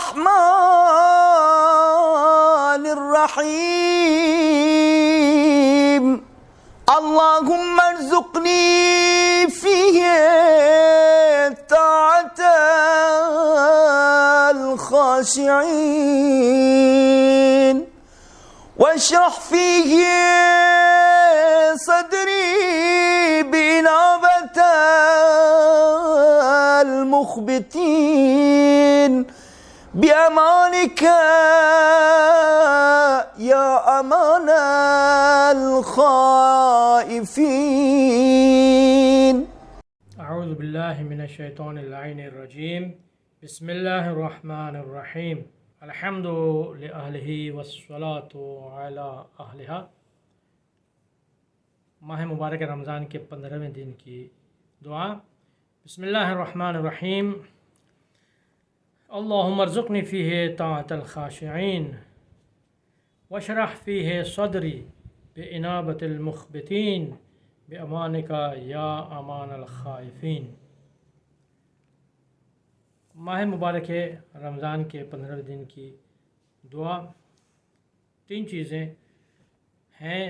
الرحمن الرحيم اللهم ارزقني فيه طاعة الخاشعين واشرح فيه صدري بإنابة المخبتين بأمانك يا أمان الخائفين. اعوذ باللہ من الشیطان اللعین الرجیم. بسم اللہ الرحمن الرحیم. الحمد لأہلہ والصلاة علی اہلہا. ماہ مبارک رمضان کے 15ویں دن کی دعا. بسم اللہ الرحمن الرحیم. اللہم ارزقنی فیہ طاعة الخاشعین واشرح فیہ صدری بإنابة المخبتین بأمانک یا امان الخائفین. ماہ مبارک رمضان کے 15ویں دن کی دعا. 3 چیزیں ہیں.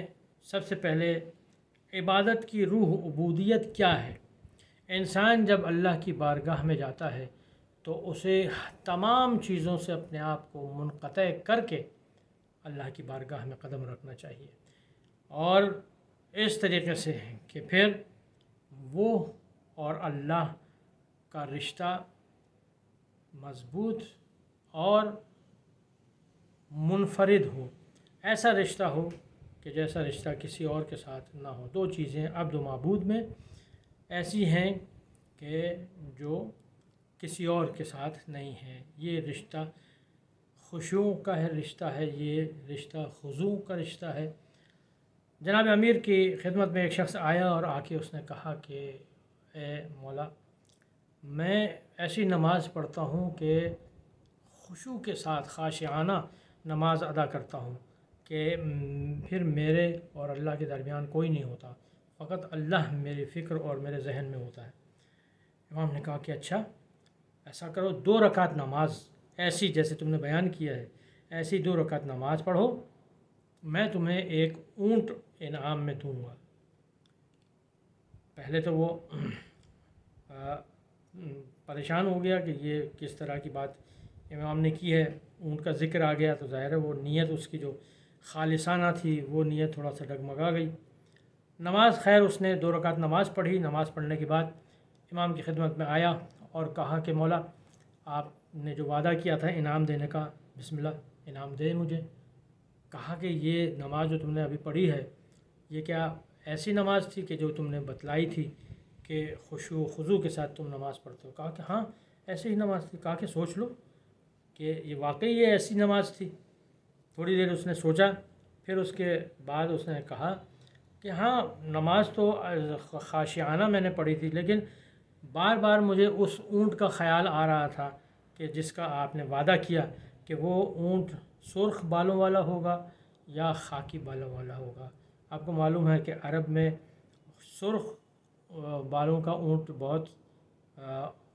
سب سے پہلے عبادت کی روح عبودیت کیا ہے. انسان جب اللہ کی بارگاہ میں جاتا ہے تو اسے تمام چیزوں سے اپنے آپ کو منقطع کر کے اللہ کی بارگاہ میں قدم رکھنا چاہیے، اور اس طریقے سے کہ پھر وہ اور اللہ کا رشتہ مضبوط اور منفرد ہو. ایسا رشتہ ہو کہ جیسا رشتہ کسی اور کے ساتھ نہ ہو. 2 چیزیں عبد و معبود میں ایسی ہیں کہ جو کسی اور کے ساتھ نہیں ہیں. یہ رشتہ خشوع کا رشتہ ہے، یہ رشتہ خضوع کا رشتہ ہے. جناب امیر کی خدمت میں ایک شخص آیا اور آ کے اس نے کہا کہ اے مولا، میں ایسی نماز پڑھتا ہوں کہ خشوع کے ساتھ خاشعانہ نماز ادا کرتا ہوں کہ پھر میرے اور اللہ کے درمیان کوئی نہیں ہوتا، فقط اللہ میری فکر اور میرے ذہن میں ہوتا ہے. امام نے کہا کہ اچھا ایسا کرو، 2 رکعت نماز ایسی جیسے تم نے بیان کیا ہے ایسی 2 رکعت نماز پڑھو، میں تمہیں ایک اونٹ انعام میں دوں گا. پہلے تو وہ پریشان ہو گیا کہ یہ کس طرح کی بات امام نے کی ہے. اونٹ کا ذکر آ گیا تو ظاہر ہے وہ نیت اس کی جو خالصانہ تھی وہ نیت تھوڑا سا ڈگمگا گئی. نماز خیر اس نے 2 رکعت نماز پڑھی. نماز پڑھنے کے بعد امام کی خدمت میں آیا اور کہا کہ مولا، آپ نے جو وعدہ کیا تھا انعام دینے کا، بسم اللہ انعام دے مجھے. کہا کہ یہ نماز جو تم نے ابھی پڑھی ہے یہ کیا ایسی نماز تھی کہ جو تم نے بتلائی تھی کہ خشوع و خضوع کے ساتھ تم نماز پڑھتے ہو؟ کہا کہ ہاں ایسی ہی نماز تھی. کہا کہ سوچ لو کہ یہ واقعی یہ ایسی نماز تھی. تھوڑی دیر اس نے سوچا، پھر اس کے بعد اس نے کہا کہ ہاں نماز تو خاشعانہ میں نے پڑھی تھی، لیکن بار بار مجھے اس اونٹ کا خیال آ رہا تھا کہ جس کا آپ نے وعدہ کیا کہ وہ اونٹ سرخ بالوں والا ہوگا یا خاکی بالوں والا ہوگا. آپ کو معلوم ہے کہ عرب میں سرخ بالوں کا اونٹ بہت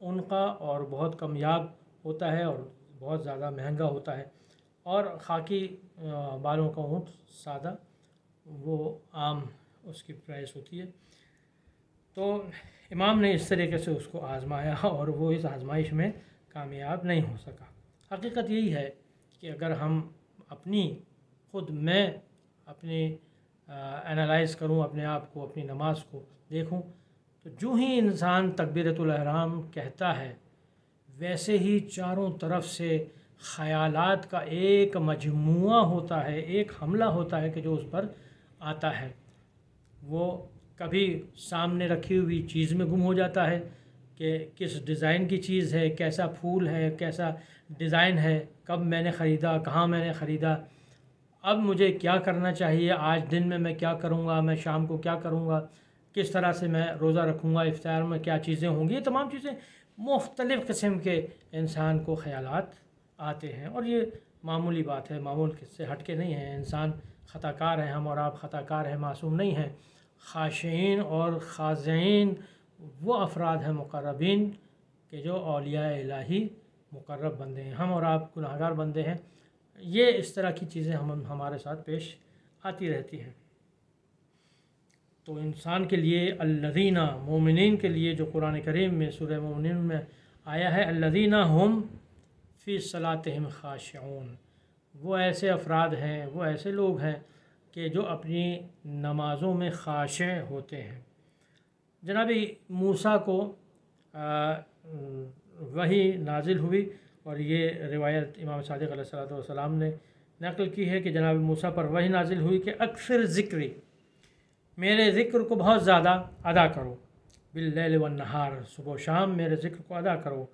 انقا اور بہت کمیاب ہوتا ہے اور بہت زیادہ مہنگا ہوتا ہے، اور خاکی بالوں کا اونٹ سادہ، وہ عام اس کی پرائس ہوتی ہے. تو امام نے اس طریقے سے اس کو آزمایا اور وہ اس آزمائش میں کامیاب نہیں ہو سکا. حقیقت یہی ہے کہ اگر ہم میں اپنی انالائز کروں اپنے آپ کو، اپنی نماز کو دیکھوں، تو جو ہی انسان تکبیرۃ الاحرام کہتا ہے ویسے ہی چاروں طرف سے خیالات کا ایک مجموعہ ہوتا ہے، ایک حملہ ہوتا ہے کہ جو اس پر آتا ہے. وہ کبھی سامنے رکھی ہوئی چیز میں گم ہو جاتا ہے کہ کس ڈیزائن کی چیز ہے، کیسا پھول ہے، کیسا ڈیزائن ہے، کب میں نے خریدا، کہاں میں نے خریدا، اب مجھے کیا کرنا چاہیے، آج دن میں کیا کروں گا، میں شام کو کیا کروں گا، کس طرح سے میں روزہ رکھوں گا، افطار میں کیا چیزیں ہوں گی. یہ تمام چیزیں مختلف قسم کے انسان کو خیالات آتے ہیں، اور یہ معمولی بات ہے، معمول سے ہٹ کے نہیں ہے. انسان خطا کار ہیں، ہم اور آپ خطا کار ہیں، معصوم نہیں ہیں. خاشعین اور خاضعین وہ افراد ہیں مقربین کہ جو اولیاء الہی مقرب بندے ہیں، ہم اور آپ گناہگار بندے ہیں۔ یہ اس طرح کی چیزیں ہمارے ساتھ پیش آتی رہتی ہیں۔ تو انسان کے لیے الذین، مومنین کے لیے جو قرآن کریم میں سورہ مومنین میں آیا ہے، الذین ہم فی صلاتہم خاشعون، وہ ایسے افراد ہیں، وہ ایسے لوگ ہیں کہ جو اپنی نمازوں میں خاشع ہوتے ہیں۔ جناب موسیٰ کو وحی نازل ہوئی، اور یہ روایت امام صادق علیہ السلام نے نقل کی ہے کہ جناب موسیٰ پر وحی نازل ہوئی کہ اکثر ذکری، میرے ذکر کو بہت زیادہ ادا کرو، باللیل والنہار، صبح و شام میرے ذکر کو ادا کرو۔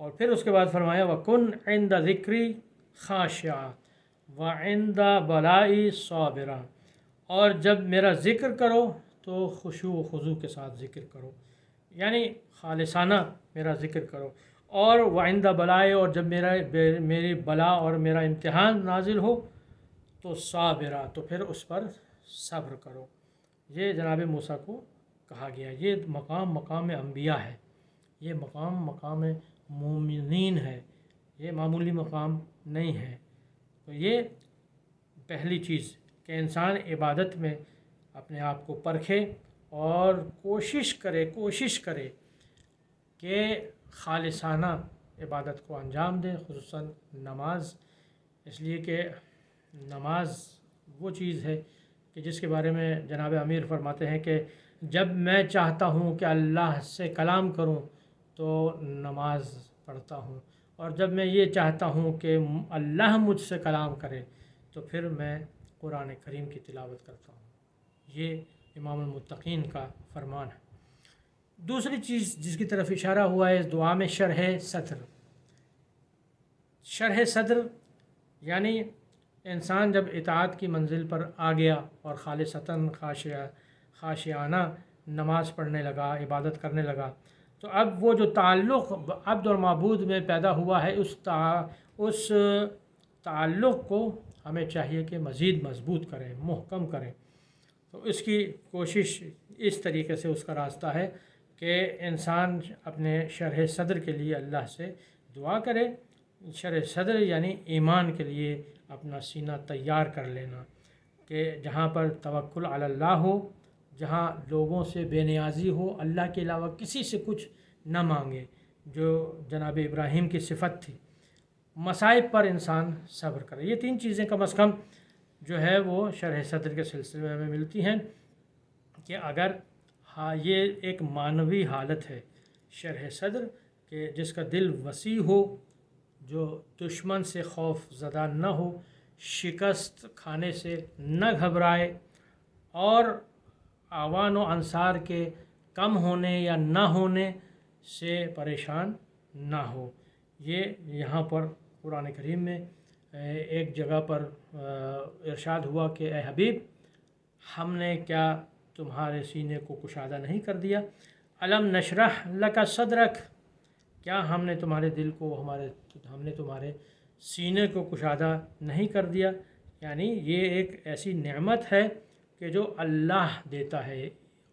اور پھر اس کے بعد فرمایا وَكُنْ عِنْدَ ذِكْرِي خَاشِعًا وَعِنْدَ بَلَائِي صَابِرًا، اور جب میرا ذکر کرو تو خشوع و خضوع کے ساتھ ذکر کرو، یعنی خالصانہ میرا ذکر کرو، اور وعند بلائے، اور جب میری بلا اور میرا امتحان نازل ہو تو صابرہ، تو پھر اس پر صبر کرو۔ یہ جناب موسیٰ کو کہا گیا۔ یہ مقام انبیاء ہے، یہ مقام مومنین ہے، یہ معمولی مقام نہیں ہے۔ تو یہ پہلی چیز کہ انسان عبادت میں اپنے آپ کو پرکھے اور کوشش کرے کہ خالصانہ عبادت کو انجام دے، خصوصاً نماز، اس لیے کہ نماز وہ چیز ہے کہ جس کے بارے میں جناب امیر فرماتے ہیں کہ جب میں چاہتا ہوں کہ اللہ سے کلام کروں تو نماز پڑھتا ہوں، اور جب میں یہ چاہتا ہوں کہ اللہ مجھ سے کلام کرے تو پھر میں قرآن کریم کی تلاوت کرتا ہوں۔ یہ امام المتقین کا فرمان ہے۔ دوسری چیز جس کی طرف اشارہ ہوا ہے اس دعا میں، شرح صدر۔ شرح صدر یعنی انسان جب اطاعت کی منزل پر آ گیا اور خالصتاً خاشعانہ نماز پڑھنے لگا، عبادت کرنے لگا، تو اب وہ جو تعلق عبد اور معبود میں پیدا ہوا ہے، اس تعلق کو ہمیں چاہیے کہ مزید مضبوط کریں، محکم کریں۔ تو اس کی کوشش اس طریقے سے، اس کا راستہ ہے کہ انسان اپنے شرح صدر کے لیے اللہ سے دعا کرے۔ شرح صدر یعنی ایمان کے لیے اپنا سینہ تیار کر لینا، کہ جہاں پر توکل علی اللہ ہو، جہاں لوگوں سے بے نیازی ہو، اللہ کے علاوہ کسی سے کچھ نہ مانگے، جو جناب ابراہیم کی صفت تھی۔ مصائب پر انسان صبر کرے۔ یہ تین چیزیں کم از کم جو ہے وہ شرح صدر کے سلسلے میں ملتی ہیں، کہ اگر یہ ایک معنوی حالت ہے شرح صدر، کہ جس کا دل وسیع ہو، جو دشمن سے خوف زدہ نہ ہو، شکست کھانے سے نہ گھبرائے، اور اعوان و انصار کے کم ہونے یا نہ ہونے سے پریشان نہ ہو۔ یہ یہاں پر قرآن کریم میں ایک جگہ پر ارشاد ہوا کہ اے حبیب، ہم نے کیا تمہارے سینے کو کشادہ نہیں کر دیا؟ الم نشرح لک صدرک، کیا ہم نے تمہارے دل کو، ہم نے تمہارے سینے کو کشادہ نہیں کر دیا؟ یعنی یہ ایک ایسی نعمت ہے کہ جو اللہ دیتا ہے،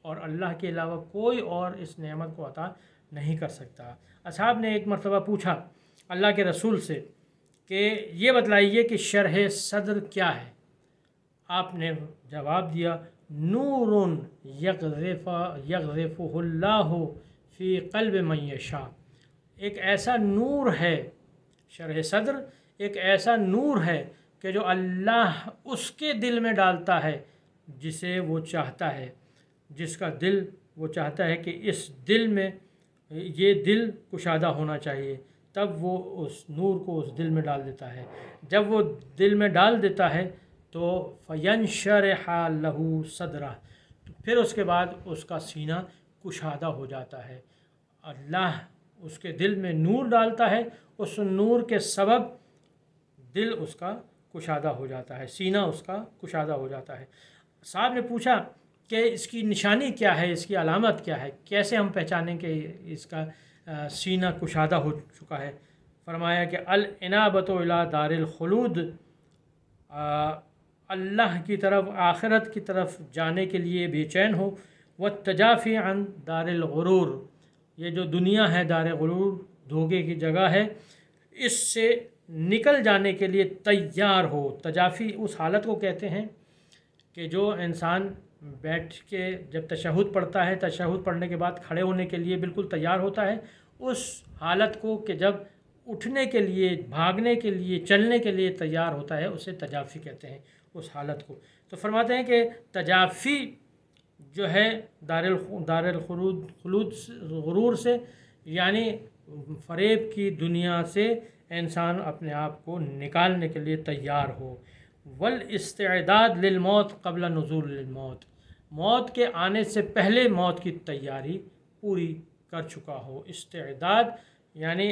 اور اللہ کے علاوہ کوئی اور اس نعمت کو عطا نہیں کر سکتا۔ اصحاب نے ایک مرتبہ پوچھا اللہ کے رسول سے کہ یہ بتلائیے کہ شرح صدر کیا ہے؟ آپ نے جواب دیا، نور یغرفہ اللہ فی قلب من یشاء، ایک ایسا نور ہے، شرح صدر ایک ایسا نور ہے کہ جو اللہ اس کے دل میں ڈالتا ہے جسے وہ چاہتا ہے، جس کا دل وہ چاہتا ہے کہ اس دل میں یہ دل کشادہ ہونا چاہیے، تب وہ اس نور کو اس دل میں ڈال دیتا ہے۔ جب وہ دل میں ڈال دیتا ہے تو فَيَنْشَرِحَ لَهُ صَدْرَهُ، پھر اس کے بعد اس کا سینہ کشادہ ہو جاتا ہے۔ اللہ اس کے دل میں نور ڈالتا ہے، اس نور کے سبب دل اس کا کشادہ ہو جاتا ہے، سینہ اس کا کشادہ ہو جاتا ہے۔ صاحب نے پوچھا کہ اس کی نشانی کیا ہے، اس کی علامت کیا ہے، کیسے ہم پہچانیں کہ اس کا سینہ کشادہ ہو چکا ہے؟ فرمایا کہ الانابۃ الی دار الخلود، اللہ کی طرف، آخرت کی طرف جانے کے لیے بے چین ہو، والتجافی عن دار الغرور، یہ جو دنیا ہے دار غرور، دھوکے کی جگہ ہے، اس سے نکل جانے کے لیے تیار ہو۔ تجافی اس حالت کو کہتے ہیں کہ جو انسان بیٹھ کے جب تشہد پڑھتا ہے، تشہد پڑھنے کے بعد کھڑے ہونے کے لیے بالکل تیار ہوتا ہے، اس حالت کو کہ جب اٹھنے کے لیے، بھاگنے کے لیے، چلنے کے لیے تیار ہوتا ہے، اسے تجافی کہتے ہیں اس حالت کو۔ تو فرماتے ہیں کہ تجافی جو ہے دار الخلود غرور سے، یعنی فریب کی دنیا سے انسان اپنے آپ کو نکالنے کے لیے تیار ہو۔ والاستعداد للموت قبل نزول الموت، موت کے آنے سے پہلے موت کی تیاری پوری کر چکا ہو۔ استعداد یعنی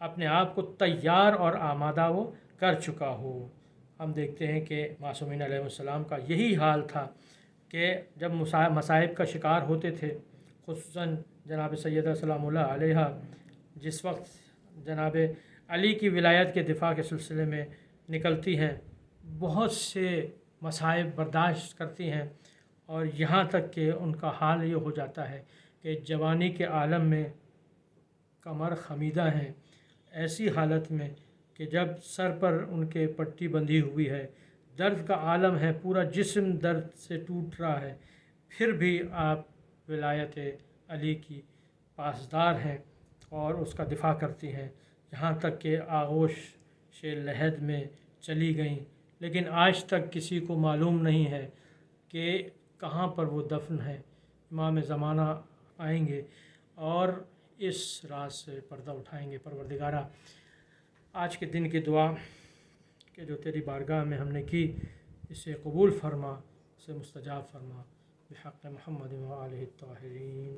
اپنے آپ کو تیار اور آمادہ وہ کر چکا ہو۔ ہم دیکھتے ہیں کہ معصومین علیہ السلام کا یہی حال تھا کہ جب مصائب کا شکار ہوتے تھے، خصوصاً جناب سیدہ سلام اللہ علیہ جس وقت جناب علی کی ولایت کے دفاع کے سلسلے میں نکلتی ہیں، بہت سے مصائب برداشت کرتی ہیں، اور یہاں تک کہ ان کا حال یہ ہو جاتا ہے کہ جوانی کے عالم میں کمر خمیدہ ہیں، ایسی حالت میں کہ جب سر پر ان کے پٹی بندھی ہوئی ہے، درد کا عالم ہے، پورا جسم درد سے ٹوٹ رہا ہے، پھر بھی آپ ولایت علی کی پاسدار ہیں اور اس کا دفاع کرتی ہیں، یہاں تک کہ آغوش لحد میں چلی گئیں، لیکن آج تک کسی کو معلوم نہیں ہے کہ کہاں پر وہ دفن ہے۔ امام زمانہ آئیں گے اور اس راز سے پردہ اٹھائیں گے۔ پروردگارہ، آج کے دن کی دعا کہ جو تیری بارگاہ میں ہم نے کی، اسے قبول فرما، اسے مستجاب فرما، بحق محمد و آلہ الطاہرین۔